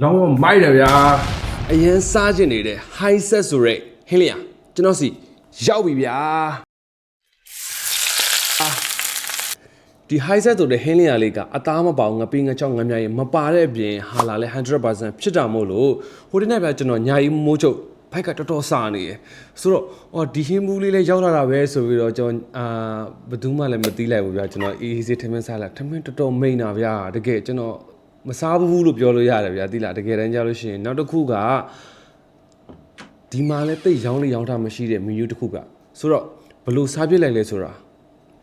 လောင်းမိုက်တယ်ဗျာ အရင်စားကျင်နေတဲ့ high set ဆိုရဲဟင်းလျာကျွန်တော်စီရောက်ပြီဗျာဒီ high set ဆိုတဲ့ဟင်းလျာလေးကအသားမပေါငပိငချောင်းငမြရေမပါတဲ့အပြင်ဟာလာလဲ 100% ဖြစ်တာမို့လို့ဟိုဒီနေ့ဗျာကျွန်တော်ညာကြီးမိုးချုပ်ဘိုက်ကတော်တော်စာနေရယ်ဆိုတော့ဒီဟင်းဘူးလေးလည်းရောက်လာတာပဲဆိုပြီးတော့ကျွန်တော်ဘယ်သူမှလည်းမသိလိုက်ဘူးဗျာကျွန်တော်အေးအေးဆေးထမင်းစားလိုက်ထမင်းတော်တော်မိန်တာဗျာတကယ်ကျွန်တော်မစားဘူးလို့ပြောလို့ရတယ်ဗျာတိလားတကယ်တမ်းကြလို့ရှိရင်နောက်တစ်ခုကဒီမှာလည်းတိတ်ရောင်းလေးရောင်းထားမရှိတဲ့မီနူးတစ်ခုကဆိုတော့ဘလို့စားပြစ်လိုက်လဲဆိုတာ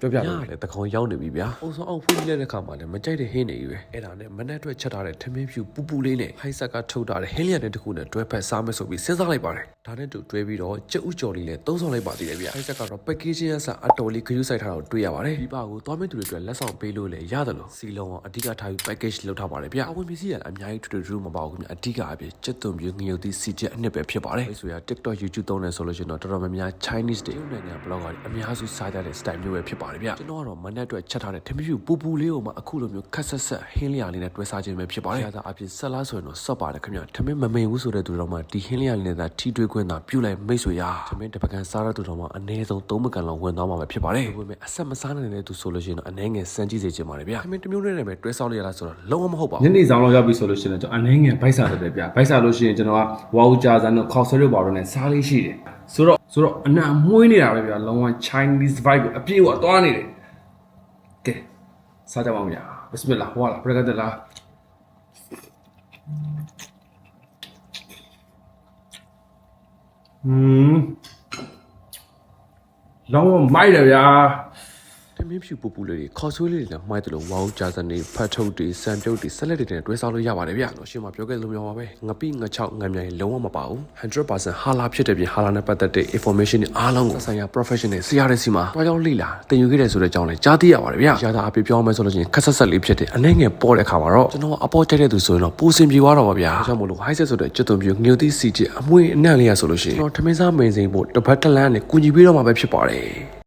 ပြောပြပါမယ်တကောင်ရောက်နေပြီဗျာအုံဆောင်အောင်ဖွင့်ပြတဲ့ခါမှာလည်းမကြိုက်တဲ့ဟင်းနေပြီပဲအဲ့ဒါနဲ့မနဲ့အတွက်ချက်ထားတဲ့ထမင်းဖြူပူပူလေးနဲ့ဟိုက်ဆက်ကထုတ်ထားတဲ့ဟင်းလျက်တဲ့တစ်ခုနဲ့တွဲဖက်စားမယ်ဆိုပြီးစဉ်းစားလိုက်ပါတယ်ဒါနဲ့တူတွဲပြီးတော့ကြက်ဥကြော်လေးလည်းသုံးဆောင်လိုက်ပါသေးတယ်ဗျာဟိုက်ဆက်ကတော့ packaging အစားအတော်လေးခရူးဆိုင်ထားတာကိုတွေ့ရပါတယ်ဒီပါကိုသွားမယ့်သူတွေအတွက်လက်ဆောင်ပေးလို့လည်းရတယ်လို့စီလုံးအောင်အဓိကထားပြီး package လုပ်ထားပါတယ်ဗျာအဝင်ပစ္စည်းကအများကြီးထူမပါဘူးခင်ဗျာအဓိကအပြင်ကြက်သွန်ပြင်းငရုတ်သီးစီချက်အနှစ်ပဲဖြစ်ပါတယ်ဆိုရ TikTok YouTube သုံးနေဆိုလို့ရှိရင်တော့တော်တော်များများ Chinese တွေနိုင်ငံ blogger တွေအများစုစားကြတဲ့ style မျိုးပဲဖြစ်ပါတယ်ဗျာကျွန်တော်ကတော့မနဲ့အတွက်ချက်ထားတဲ့ထမင်းဖြူပူပူလေးကိုမှအခုလိုမျိုးခက်ဆက်ဆက်ဟင်းလျာလေးနဲ့တွဲစားခြင်းပဲဖြစ်ပါတယ်။ဒါအပြင်ဆက်လားဆိုရင်တော့စော့ပါတယ်ခင်ဗျာ။ထမင်းမမိန်ဘူးဆိုတဲ့သူတော်မှဒီဟင်းလျာလေးနဲ့သာထီးတွေးခွင့်သာပြုလိုက်မိတ်ဆွေရ။ထမင်းတစ်ပကံစားတဲ့သူတော်မှအနည်းဆုံး3ပကံလောက်ဝင်သွားမှာပဲဖြစ်ပါတယ်။ဒါပေမဲ့အဆက်မစားနိုင်တဲ့သူဆိုလို့ရှိရင်တော့အနည်းငယ်စမ်းကြည့်စေချင်ပါတယ်ဗျာ။ထမင်းတစ်မျိုးနဲ့ပဲတွဲစားလို့ရတာဆိုတော့လုံးဝမဟုတ်ပါဘူးညနေဆောင်လောက်ရောက်ပြီဆိုလို့ရှိရင်ကျွန်တော်အနေငယ်ဘိုက်စားတယ်ဗျာဘိုက်စားလို့ရှိရင်ကျွန်တော်ကဝါဦးကြာစံတို့ခေါက်ဆွဲတို့ပါတော့နဲ့စားလေးရှိတယ်ဆိုတော့အနံမွှေးနေတာပဲဗျာလုံးဝ Chinese vibe ကိုအပြည့်အဝသွားနေတယ်ကဲစားကြပါဦးဗျာဘစ်မလာဟွာလာဘရကတ်လာလောင်းမိုက်တယ်ဗျာထမင်းဖြူပူပူလေးတွေခေါ်ဆွေးလေးတွေနဲ့မှိုက်တယ်လို့ဝါဦးကြာစနေဖတ်ထုတ်တွေစံပြုတ်တွေဆက်လက်တွေနဲ့တွဲစားလို့ရပါတယ်ဗျာလို့ရှင်းမပြောခဲ့လို့မျိုးပါပဲငပိငချောက်ငမြိုင်လုံးဝမပါဘူး 100% ဟာလာဖြစ်တဲ့ပြင်ဟာလာနဲ့ပတ်သက်တဲ့ information တွေအားလုံးကိုဆိုင်ရာ professional ဆရာတွေစီမှာတွားကြောင်းလေ့လာတင်ယူခဲ့တဲ့ဆိုတဲ့အကြောင်းလည်းကြားသိရပါတယ်ဗျာရတာအပြပြောင်းမယ်ဆိုလို့ရှိရင်ခက်ဆက်ဆက်လေးဖြစ်တဲ့အနေငယ်ပေါ်တဲ့အခါမှာတော့ကျွန်တော်အပေါ်ကျတဲ့သူဆိုရင်တော့ပူစင်ပြေသွားတော့ပါဗျာဒါကြောင့်မို့လို့ high set ဆိုတဲ့ကျွတ်သွန်ပြငြိုတိစီချအမွှေးအနှံ့လေးရဆိုလို့ရှိရင်ကျွန်တော်ထမင်းစားမင်းစိန်ဖို့တပတ်တလန်းနဲ့ကူညီပြီးတော့မှာပဲဖြစ်ပါတယ်